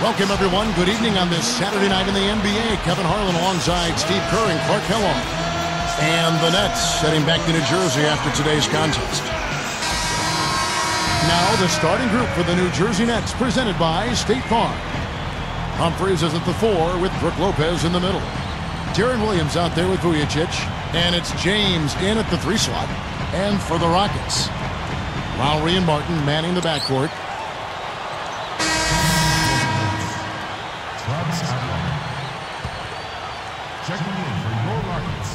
Welcome, everyone. Good evening on this Saturday night in the NBA. Kevin Harlan alongside Steve Kerr and Clark Kellogg. And the Nets heading back to New Jersey after today's contest. Now the starting group for the New Jersey Nets, presented by State Farm. Humphries is at the 4 with Brook Lopez in the middle. Darren Williams out there with Vujacic. And it's James in at the 3 slot. And for the Rockets, Lowry and Martin manning the backcourt. Checking in for your Rockets.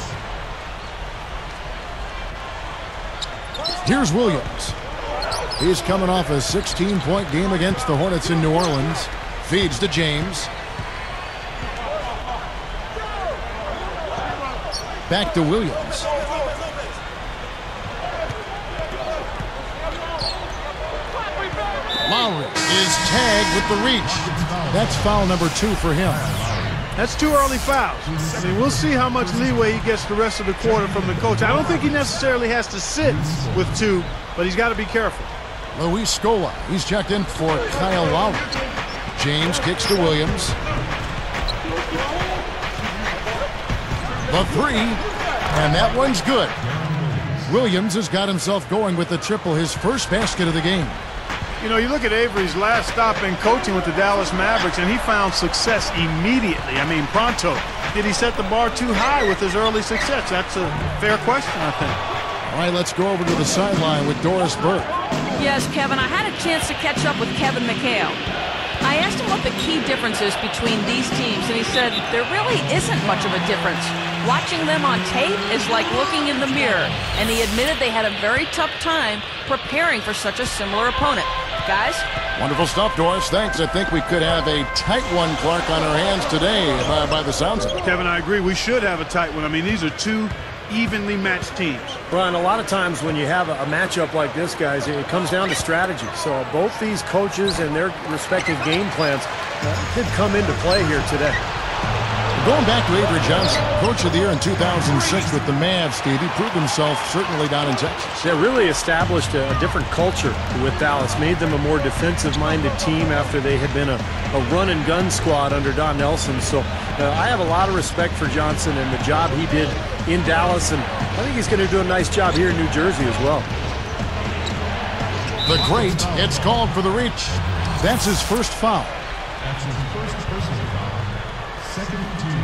Here's Williams. He's coming off a 16-point game against the Hornets in New Orleans. Feeds to James. Back to Williams. Lowry is tagged with the reach. That's foul number 2 for him. That's 2 early fouls. I mean, we'll see how much leeway he gets the rest of the quarter from the coach. I don't think he necessarily has to sit with 2, but he's got to be careful. Luis Scola, he's checked in for Kyle Lowry. James kicks to Williams. The 3, and that one's good. Williams has got himself going with the triple, his first basket of the game. You know, you look at Avery's last stop in coaching with the Dallas Mavericks, and he found success immediately. I mean, pronto. Did he set the bar too high with his early success? That's a fair question, I think. All right, let's go over to the sideline with Doris Burke. Yes, Kevin, I had a chance to catch up with Kevin McHale. I asked him what the key difference is between these teams, and he said there really isn't much of a difference. Watching them on tape is like looking in the mirror, and he admitted they had a very tough time preparing for such a similar opponent. Guys? Wonderful stuff, Doris. Thanks. I think we could have a tight one, Clark, on our hands today by the sounds of it. Kevin, I agree. We should have a tight one. I mean, these are 2 evenly matched teams. Brian, a lot of times when you have a matchup like this, guys, it comes down to strategy. So both these coaches and their respective game plans did come into play here today. Going back to Avery Johnson, Coach of the Year in 2006 with the Mavs, Steve. He proved himself certainly down in Texas. They really established a different culture with Dallas, made them a more defensive-minded team after they had been a run-and-gun squad under Don Nelson. So I have a lot of respect for Johnson and the job he did in Dallas, and I think he's going to do a nice job here in New Jersey as well. The great, it's called for the reach. That's his first foul. That's his first personal foul. Second team.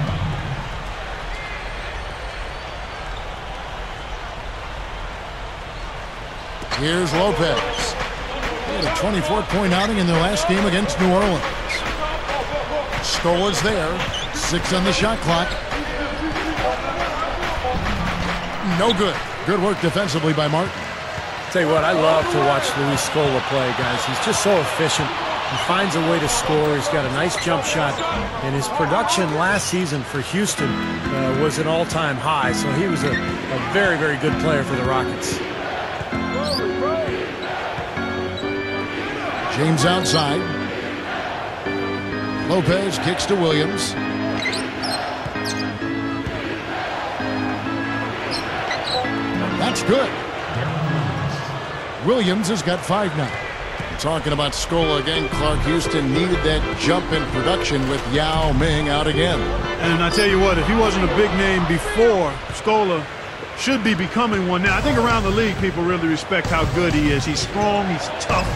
Here's Lopez. He had a 24-point outing in their last game against New Orleans. Scola's there. 6 on the shot clock. No good. Good work defensively by Martin. Tell you what, I love to watch Luis Scola play, guys. He's just so efficient. He finds a way to score. He's got a nice jump shot. And his production last season for Houston was an all-time high. So he was a very, very good player for the Rockets. James outside. Lopez kicks to Williams. That's good. Williams has got 5 now. Talking about Scola again, Clark. Houston needed that jump in production with Yao Ming out again. And I tell you what, if he wasn't a big name before, Scola should be becoming one now. I think around the league, people really respect how good he is. He's strong, he's tough,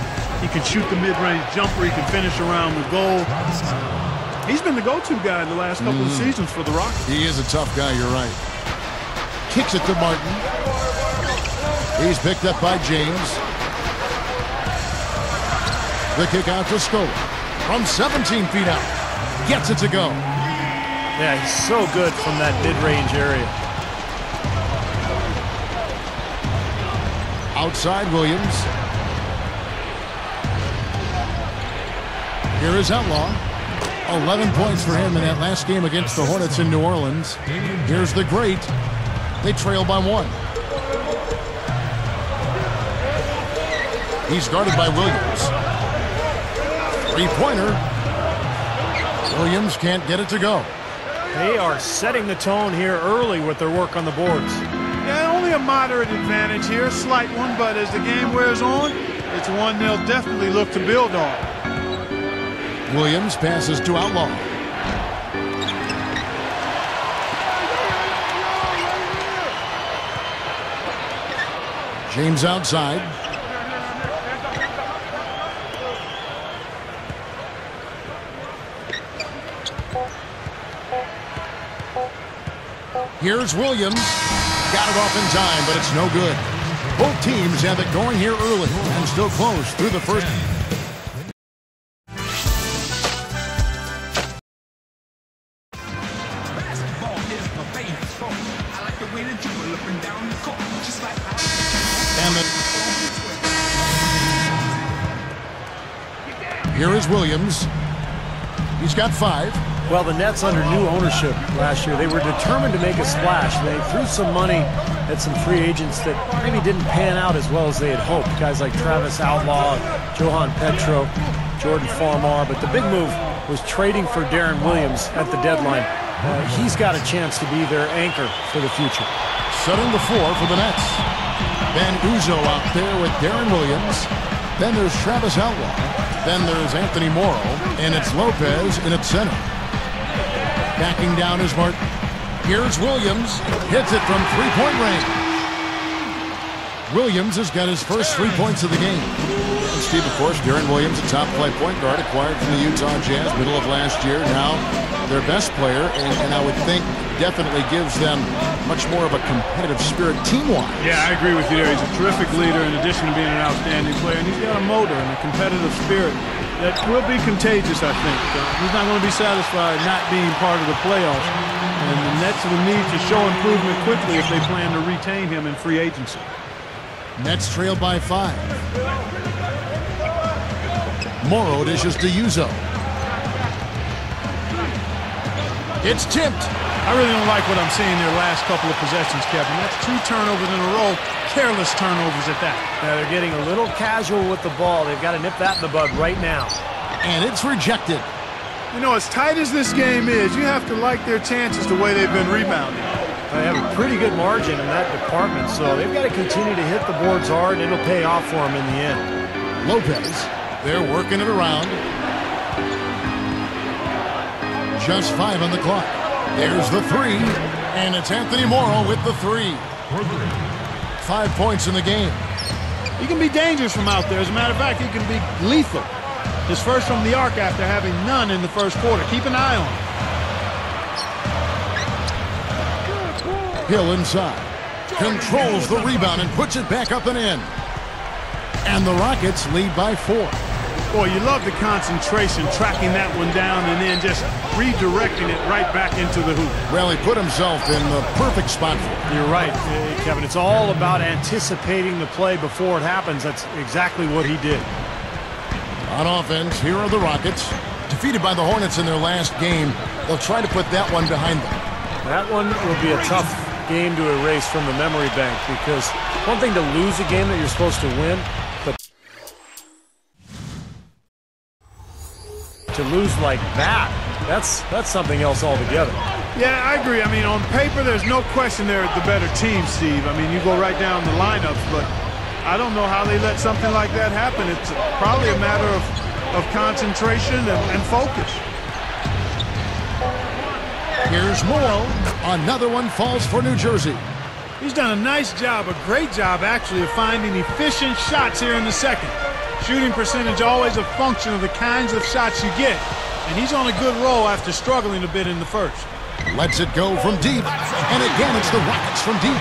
he can shoot the mid-range jumper, he can finish around the goal. He's been the go-to guy in the last couple of seasons for the Rockets. He is a tough guy, you're right. Kicks it to Martin. He's picked up by James. The kick out to Scola from 17 feet out. Gets it to go. Yeah, he's so good from that mid-range area. Outside Williams. Here is Outlaw. 11 points for him in that last game against the Hornets in New Orleans. Here's the great. They trail by 1. He's guarded by Williams. 3-pointer. Williams can't get it to go. They are setting the tone here early with their work on the boards. Yeah, only a moderate advantage here, a slight one, but as the game wears on, it's one they'll definitely look to build on. Williams passes to Outlaw. James outside. Here's Williams. Got it off in time, but it's no good. Both teams have it going here early and still close through the first. Here is Williams. He's got 5. Well, the Nets under new ownership last year, they were determined to make a splash. They threw some money at some free agents that maybe didn't pan out as well as they had hoped. Guys like Travis Outlaw, Johan Petro, Jordan Farmar. But the big move was trading for Darren Williams at the deadline. He's got a chance to be their anchor for the future. Setting the floor for the Nets. Van Uzo out there with Darren Williams. Then there's Travis Outlaw. Then there's Anthony Morrow. And it's Lopez in its center. Backing down is Martin. Here's Williams. Hits it from three-point range. Williams has got his first 3 points of the game. And Steve, of course, Darren Williams, a top-flight point guard, acquired from the Utah Jazz middle of last year. Now their best player, and I would think definitely gives them much more of a competitive spirit team-wise. Yeah, I agree with you there. He's a terrific leader in addition to being an outstanding player, and he's got a motor and a competitive spirit that will be contagious, I think. He's not going to be satisfied not being part of the playoffs, and the Nets will need to show improvement quickly if they plan to retain him in free agency. Nets trail by 5. Morrow dishes to Uzo. It's tipped. I really don't like what I'm seeing their last couple of possessions, Kevin. That's 2 turnovers in a row, careless turnovers at that. Now they're getting a little casual with the ball. They've got to nip that in the bud right now. And it's rejected. You know, as tight as this game is, you have to like their chances the way they've been rebounding. They have a pretty good margin in that department, so they've got to continue to hit the boards hard, and it'll pay off for them in the end. Lopez, they're working it around. Just 5 on the clock. There's the 3, and it's Anthony Morrow with the 3. 5 points in the game. He can be dangerous from out there. As a matter of fact, he can be lethal. His first from the arc after having none in the first quarter. Keep an eye on him. Hill inside. Controls the rebound and puts it back up and in. And the Rockets lead by 4. Boy, you love the concentration, tracking that one down and then just redirecting it right back into the hoop. Well, he put himself in the perfect spot for it. You're right, Kevin. It's all about anticipating the play before it happens. That's exactly what he did. On offense, here are the Rockets. Defeated by the Hornets in their last game, they'll try to put that one behind them. That one will be a tough game to erase from the memory bank, because one thing to lose a game that you're supposed to win, but to lose like that, that's something else altogether. Yeah, I agree. I mean, on paper, there's no question they're the better team, Steve. I mean, you go right down the lineups, but I don't know how they let something like that happen. It's probably a matter of concentration and focus. Here's Morrow. Another one falls for New Jersey. He's done a nice job, a great job, actually, of finding efficient shots here in the second. Shooting percentage always a function of the kinds of shots you get. And he's on a good roll after struggling a bit in the first. Lets it go from deep. And again, it's the Rockets from deep.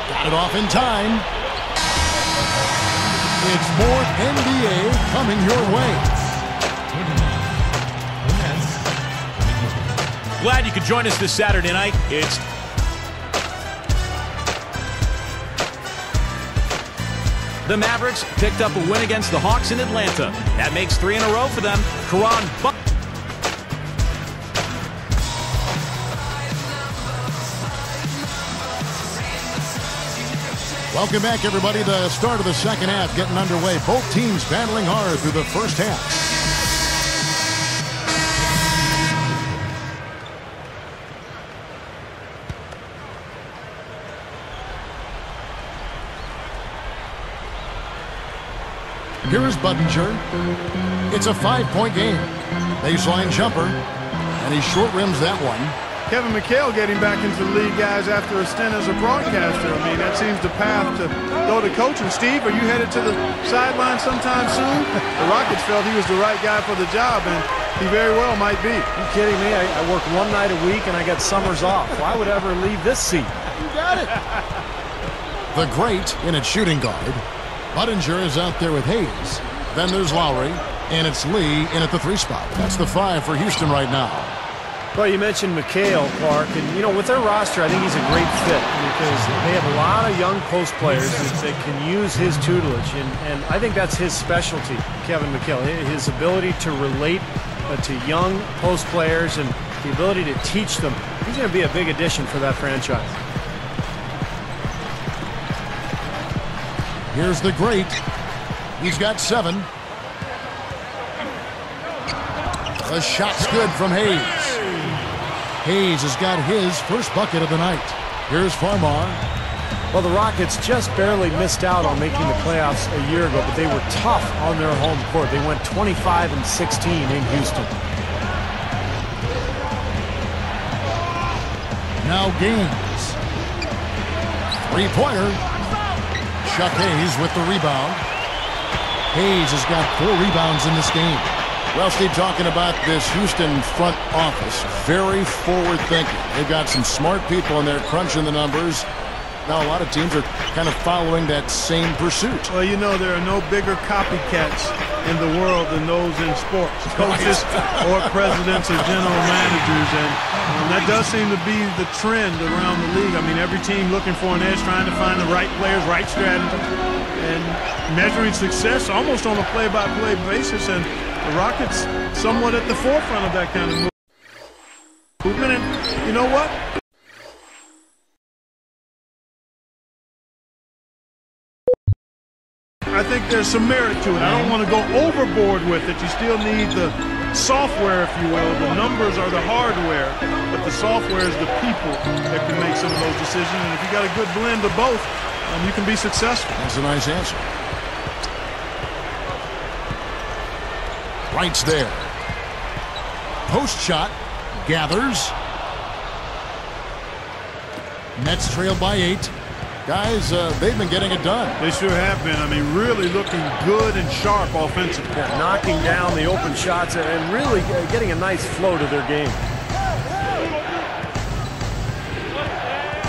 Got it off in time. It's more NBA coming your way. Glad you could join us this Saturday night. The Mavericks picked up a win against the Hawks in Atlanta. That makes 3 in a row for them. Karan Buck. Welcome back, everybody. The start of the second half getting underway. Both teams battling hard through the first half. Here is Budinger. It's a 5-point game. Baseline jumper, and he short rims that one. Kevin McHale getting back into the league, guys, after a stint as a broadcaster. I mean, that seems the path to go to coaching. Steve, are you headed to the sideline sometime soon? The Rockets felt he was the right guy for the job, and he very well might be. You kidding me? I work one night a week, and I get summers off. Why would I ever leave this seat? You got it. The great in at shooting guard. Budinger is out there with Hayes. Then there's Lowry, and it's Lee in at the 3 spot. That's the 5 for Houston right now. Well, you mentioned McHale, Clark, and, you know, with their roster, I think he's a great fit because they have a lot of young post players that can use his tutelage, and I think that's his specialty, Kevin McHale, his ability to relate to young post players and the ability to teach them. He's going to be a big addition for that franchise. Here's the great. He's got 7. The shot's good from Hayes. Hayes has got his first bucket of the night. Here's Farmar. Well, the Rockets just barely missed out on making the playoffs a year ago, but they were tough on their home court. They went 25-16 in Houston. Now Gaines. 3-pointer. Chuck Hayes with the rebound. Hayes has got 4 rebounds in this game. Well, Steve, talking about this Houston front office, very forward-thinking. They've got some smart people in there crunching the numbers. Now, a lot of teams are kind of following that same pursuit. Well, you know, there are no bigger copycats in the world than those in sports. Coaches or presidents or general managers. And that does seem to be the trend around the league. I mean, every team looking for an edge, trying to find the right players, right strategy, and measuring success almost on a play-by-play basis. And the Rockets somewhat at the forefront of that kind of movement. And you know what? I think there's some merit to it. I don't want to go overboard with it. You still need the software, if you will. The numbers are the hardware, but the software is the people that can make some of those decisions. And if you got a good blend of both, you can be successful. That's a nice answer. Wright's there. Post shot. Gathers. Nets trailed by 8. Guys, they've been getting it done. They sure have been. I mean, really looking good and sharp offensively. Yeah, knocking down the open shots and really getting a nice flow to their game.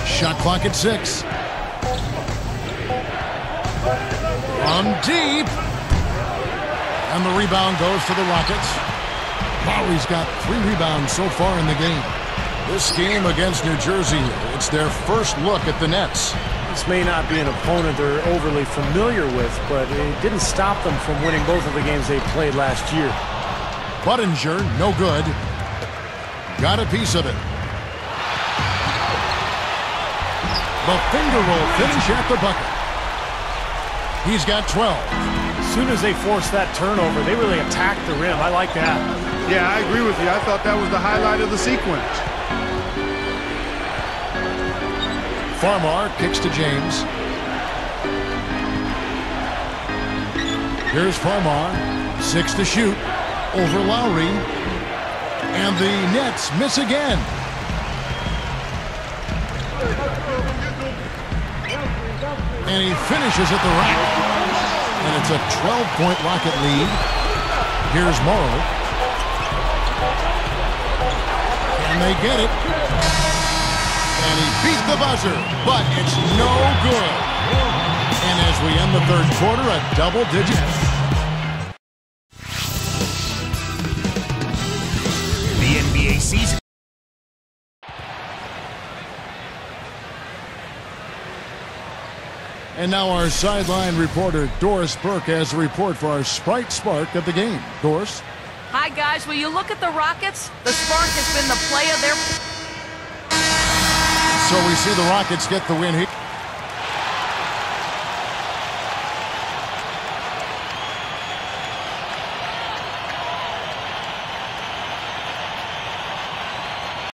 Shot clock at 6. From deep. And the rebound goes to the Rockets. Lowry's got 3 rebounds so far in the game. This game against New Jersey, it's their first look at the Nets. This may not be an opponent they're overly familiar with, but it didn't stop them from winning both of the games they played last year. Budinger, no good. Got a piece of it. The finger roll finish at the bucket. He's got 12. As soon as they forced that turnover, they really attacked the rim. I like that. Yeah, I agree with you. I thought that was the highlight of the sequence. Farmar kicks to James. Here's Farmar. 6 to shoot. Over Lowry. And the Nets miss again. And he finishes at the rack. And it's a 12-point Rocket lead. Here's Morrow. Can they get it? And he beat the buzzer, but it's no good. And as we end the third quarter, a double-digit. The NBA season. And now our sideline reporter, Doris Burke, has a report for our Sprite Spark of the game. Doris? Hi, guys. Will you look at the Rockets? The spark has been the play of their... So we see the Rockets get the win here.